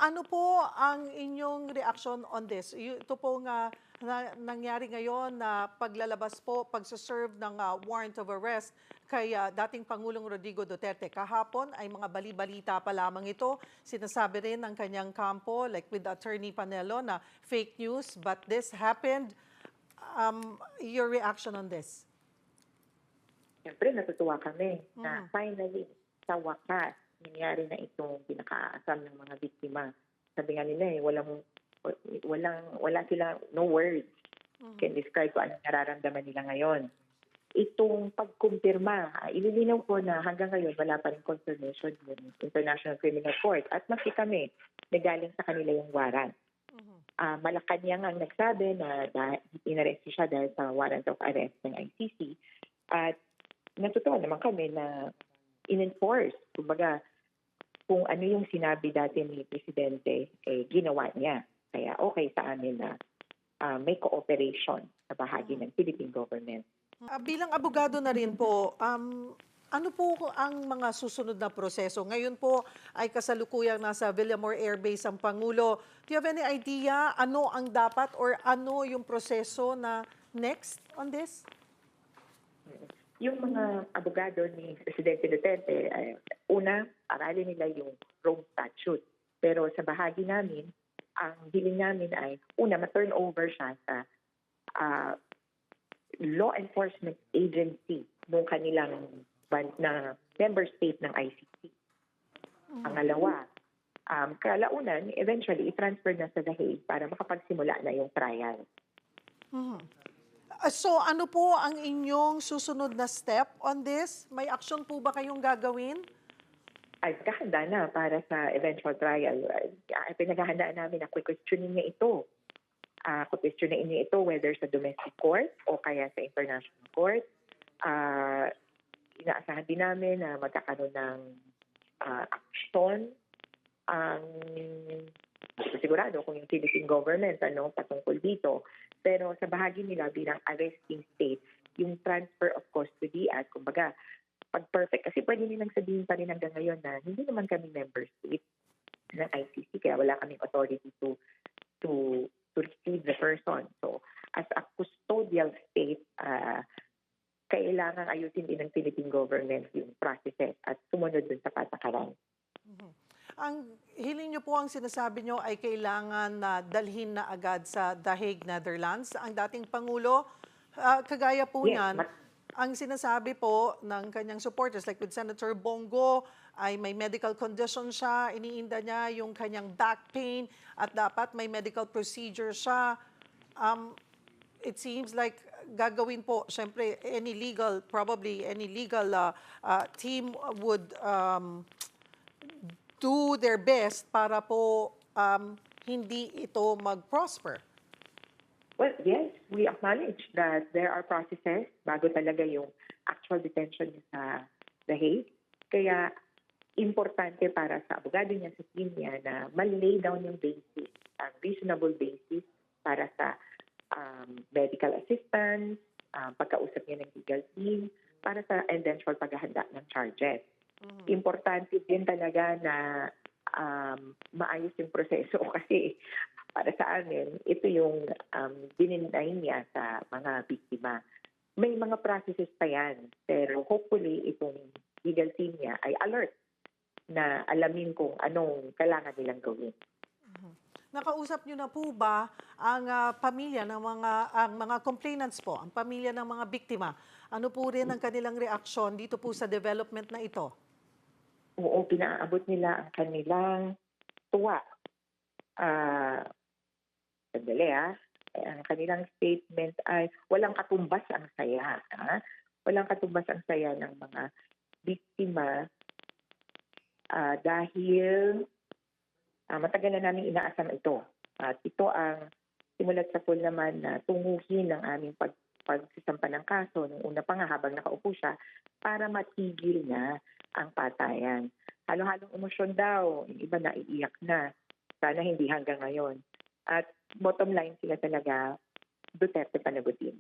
Ano po ang inyong reaction on this? Ito po nga nangyari ngayon na paglalabas po, pagsaserve ng warrant of arrest kay dating Pangulong Rodrigo Duterte. Kahapon ay mga bali-balita pa lamang ito. Sinasabi rin ng kanyang kampo, like with Attorney Panelo, na fake news. But this happened. Your reaction on this? Siyempre natutuwa kami na Mhm. finally, sa wakas, nangyari na itong pinakaasam ng mga biktima. Sabi nga nila wala sila, no words can describe kung anong nararamdaman nila ngayon. Itong pagkumpirma, ililinaw ko na hanggang ngayon wala pa rin confirmation ng International Criminal Court at maski kami na galing sa kanila yung warrant. Malacanang ang nagsabi na inarest siya dahil sa warrant of arrest ng ICC at natutuwa naman kami na in-enforce, kumbaga, kung ano yung sinabi dati ni Presidente, ginawa niya. Kaya okay sa amin na may cooperation sa bahagi ng Philippine government. Bilang abogado na rin po, ano po ang mga susunod na proseso? Ngayon po ay kasalukuyang nasa Villamor Air Base ang Pangulo. Do you have any idea ano ang dapat or ano yung proseso na next on this? Yung mga abogado ni Presidente Duterte, una, aralin nila yung Rome Statute. Pero sa bahagi namin, ang hiling namin ay, una, ma-turn over siya sa law enforcement agency ng kanilang na member state ng ICC. Pangalawa, kalaunan, eventually, i-transfer na sa The Hague para makapagsimula na yung trial. So ano po ang inyong susunod na step on this? May action po ba kayong gagawin? Ay, nakahanda na para sa eventual trial. Pinaghahandaan namin na questionin niya ito. Questionin niya ito whether sa domestic court o kaya sa international court. Inaasahan din namin na magkakaroon ng action ang sigurado kung yung Philippine government patungkol dito. Pero sa bahagi nila bilang arresting state, yung transfer of custody at kumbaga pag perfect, kasi pwede nilang sabihin pa rin hanggang ngayon na hindi naman kami member state ng ICC kaya wala kaming authority to receive the person. So as a custodial state, kailangan ayusin din ng Philippine government yung processes at sumunod dun sa patakaran. Ang hiling niyo po, ang sinasabi niyo ay kailangan na dalhin na agad sa The Hague, Netherlands. Ang dating Pangulo, kagaya po niyan, ang sinasabi po ng kanyang supporters, like with Senator Bongo, ay may medical condition siya, iniinda niya yung kanyang back pain at dapat may medical procedure siya. It seems like gagawin po, syempre, probably any legal team would do their best para po hindi ito mag-prosper. Well, yes, we acknowledge that there are processes bago talaga yung actual detention sa The Hague. Kaya importante para sa abogado niya, sa team niya, na mal-lay down yung basis, ang reasonable basis para sa medical assistance, pagkausap niya ng legal team, para sa eventual paghahanda ng charges. Importante din talaga na maayos yung proseso kasi para sa amin, ito yung dininay niya sa mga biktima. May mga processes pa yan, pero hopefully itong legal team niya ay alert na alamin kung anong kailangan nilang gawin. Nakausap niyo na po ba ang pamilya ng mga complainants po, ang pamilya ng mga biktima? Ano po rin ang kanilang reaksyon dito po sa development na ito? Oo, pinaabot nila ang kanilang tuwa. Sandali ang kanilang statement ay walang katumbas ang saya. Walang katumbas ang saya ng mga biktima dahil matagal na namin inaasam ito. At ito ang simulat sa full naman na tunguhin ng aming pagsisampa ng kaso nung una pa nga habang nakaupo siya para matigil na ang patayan. Halo-halong emosyon daw, yung iba na iiyak na. Sana hindi hanggang ngayon. At bottom line sila talaga, Duterte panagutin.